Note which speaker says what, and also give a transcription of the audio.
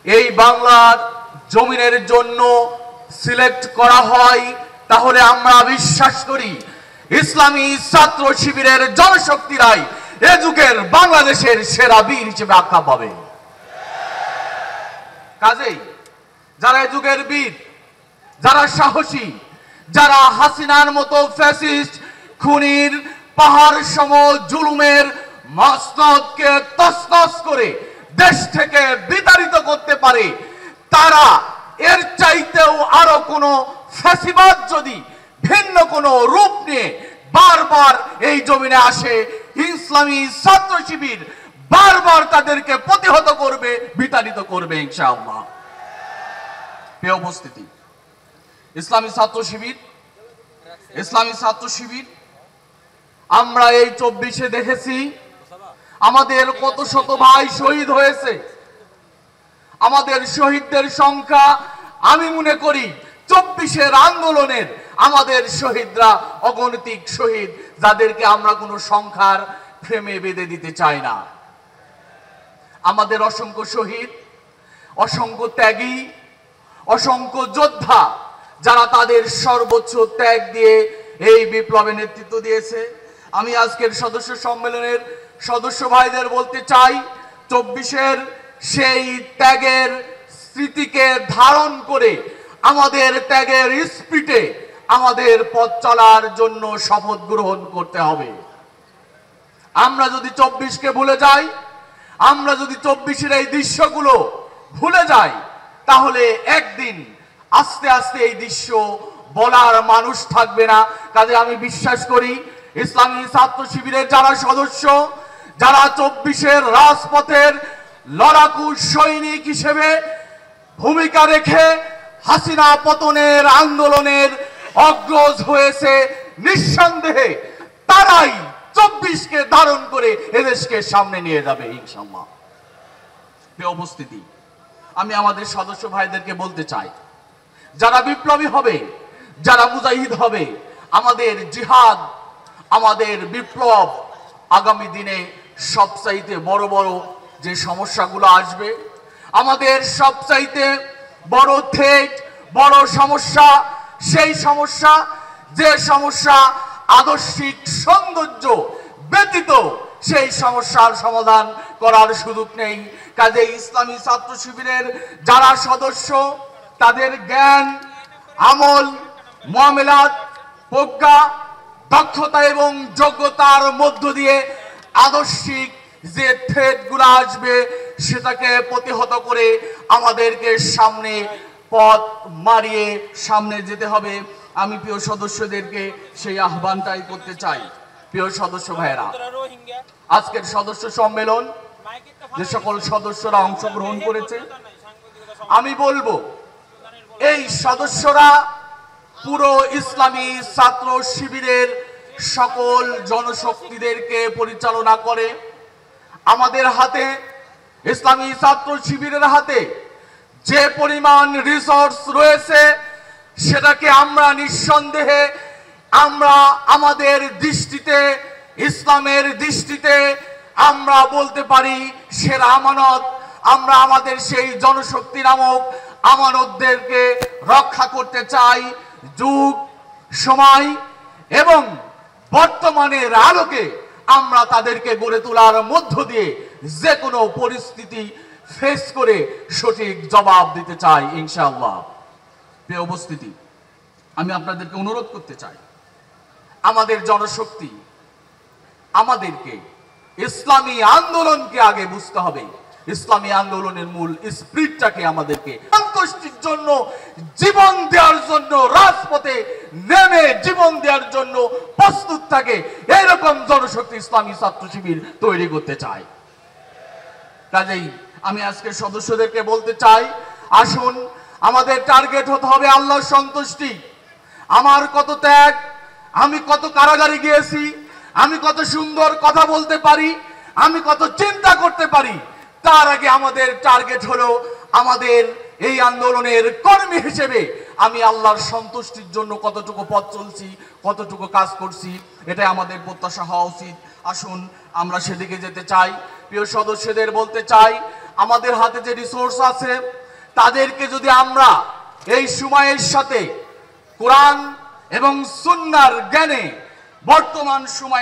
Speaker 1: এই বাংলার জমিনের জন্য সিলেক্ট করা হয়, তাহলে আমরা বিশ্বাস করি ইসলামী ছাত্র শিবিরের জনশক্তিরাই এ যুগের বাংলাদেশের সেরা বীর হিসেবে আখ্যা পাবে। কাজেই যারা এ যুগের বীর, যারা সাহসী, যারা হাসিনার মতো ফ্যাসিস্ট খুনির পাহাড় সম জুলুমের মসনদকে তছনছ করে দেশ থেকে বিতাড়িত করতে পারে, তারা এর চাইতেও আরো কোনো ফ্যাসিবাদ যদি ভিন্ন কোনো রূপ নিয়ে বারবার এই জমিনে আসে, ইসলামী ছাত্র শিবির বারবার তাদেরকে প্রতিহত করবে, বিতাড়িত করবে ইনশাআল্লাহ। প্রিয় উপস্থিতি, ইসলামী ছাত্র শিবির আমরা এই 24-এ দেখেছি আমাদের কত শত ভাই শহীদ হয়েছে। আমাদের শহীদদের সংখ্যা আমি মনে করি 24-এর আন্দোলনের আমাদের শহীদরা অগণিত শহীদ, যাদেরকে আমরা কোনো সংখ্যার ফ্রেমে বেঁধে দিতে চাই না। আমাদের অসংখ্য শহীদ, অসংখ্য ত্যাগী, অসংখ্য যোদ্ধা যারা তাদের সর্বোচ্চ ত্যাগ দিয়ে এই বিপ্লবে নেতৃত্ব দিয়েছে। আমি আজকের সদস্য সম্মেলনের সদস্য ভাইদের বলতে চাই, 24-এর সেই ত্যাগের স্মৃতিকে ধারণ করে আমাদের ত্যাগের স্পিরিটে আমাদের পথ চলার জন্য শপথ গ্রহণ করতে হবে। আমরা যদি 24-কে ভুলে যাই, আমরা যদি 24-এর এই দৃশ্যগুলো ভুলে যাই, তাহলে একদিন আস্তে আস্তে এই দৃশ্য বলার মানুষ থাকবে না। কাজে আমি বিশ্বাস করি ইসলামী ছাত্র শিবিরের যারা সদস্য, যারা 24-এর রাজপথের লড়াকু সৈনিক হিসেবে ভূমিকা রেখে হাসিনা পতনের আন্দোলনের অগ্রজ হয়েছে, নিঃসন্দেহে তারাই 24-কে ধারণ করে এদেশকে সামনে নিয়ে যাবে ইনশাআল্লাহ। প্রিয় উপস্থিতি, আমি আমাদের সদস্য ভাইদেরকে বলতে চাই, যারা বিপ্লবী হবে, যারা মুজাহিদ হবে, আমাদের জিহাদ, আমাদের বিপ্লব আগামী দিনে সবচাইতে বড় বড় যে সমস্যাগুলো আসবে, আমাদের সবচাইতে বড় থ্রেট, বড় সমস্যা, সেই সমস্যা যে সমস্যা আদর্শিক সৌন্দর্য ব্যতীত সেই সমস্যার সমাধান করার সুযোগ নেই। কাজে ইসলামী ছাত্র শিবিরের যারা সদস্য, তাদের জ্ঞান, আমল, মুআমালাত, প্রজ্ঞা, দক্ষতা এবং যোগ্যতার মধ্য দিয়ে আদর্শিক যে থ্রেটগুলো আসবে সেটাকে প্রতিহত করে আমাদেরকে সামনে পথ মারিয়ে সামনে যেতে হবে। আমি প্রিয় সদস্যদেরকে সেই আহ্বানটাই করতে চাই। প্রিয় সদস্য ভাইয়েরা, আজকের সদস্য সম্মেলন যে সকল সদস্যরা অংশগ্রহণ করেছে, আমি বলবো এই সদস্যরা পুরো ইসলামী ছাত্র শিবিরের সকল জনশক্তিদেরকে পরিচালনা করে। আমাদের হাতে, ইসলামী ছাত্র শিবিরের হাতে যে পরিমাণ রিসোর্স রয়েছে, সেটাকে আমরা নিঃসন্দেহে আমরা আমাদের দৃষ্টিতে, ইসলামের দৃষ্টিতে আমরা বলতে পারি সেরা আমানত। আমরা আমাদের সেই জনশক্তি নামক আমানতদেরকে রক্ষা করতে চাই। যুগ, সময় এবং বর্তমানের আলোকে আমরা তাদেরকে গড়ে তোলার মধ্য দিয়ে যে কোনো পরিস্থিতি ফেস করে সঠিক জবাব দিতে চাই ইনশাআল্লাহ। প্রিয় উপস্থিতি, আমি আপনাদেরকে অনুরোধ করতে চাই, আমাদের জনশক্তি, আমাদেরকে ইসলামী আন্দোলনকে আগে বুঝতে হবে। ইসলামী আন্দোলনের মূল স্পিরিটটাকে আমাদেরকে সন্তুষ্টির জন্য, জীবন দেওয়ার জন্য, রাজপথে নেমে জীবন দেওয়ার জন্য প্রস্তুত থাকে এরকম জনশক্তি ইসলামী ছাত্র শিবির তৈরি করতে চায়। কাজেই আমি আজকে সদস্যদেরকে বলতে চাই, আসুন আমাদের টার্গেট হতে হবে আল্লাহর সন্তুষ্টি। আমার কত ত্যাগ, আমি কত কারাগারে গিয়েছি, আমি কত সুন্দর কথা বলতে পারি, আমি কত চিন্তা করতে পারি, তার আগে আমাদের টার্গেট হলো আমাদের এই আন্দোলনের কর্মী হিসেবে আমি আল্লাহর সন্তুষ্টির জন্য কতটুকু পথ চলছি, কতটুকু কাজ করছি, এটা আমাদের প্রত্যাশা হওয়া উচিত। আসুন আমরা সেদিকে যেতে চাই। প্রিয় সদস্যদের বলতে চাই, আমাদের হাতে যে রিসোর্স আছে তাদেরকে যদি আমরা এই সময়ের সাথে কোরআন এবং সুন্নাহর জ্ঞানে বর্তমান সময়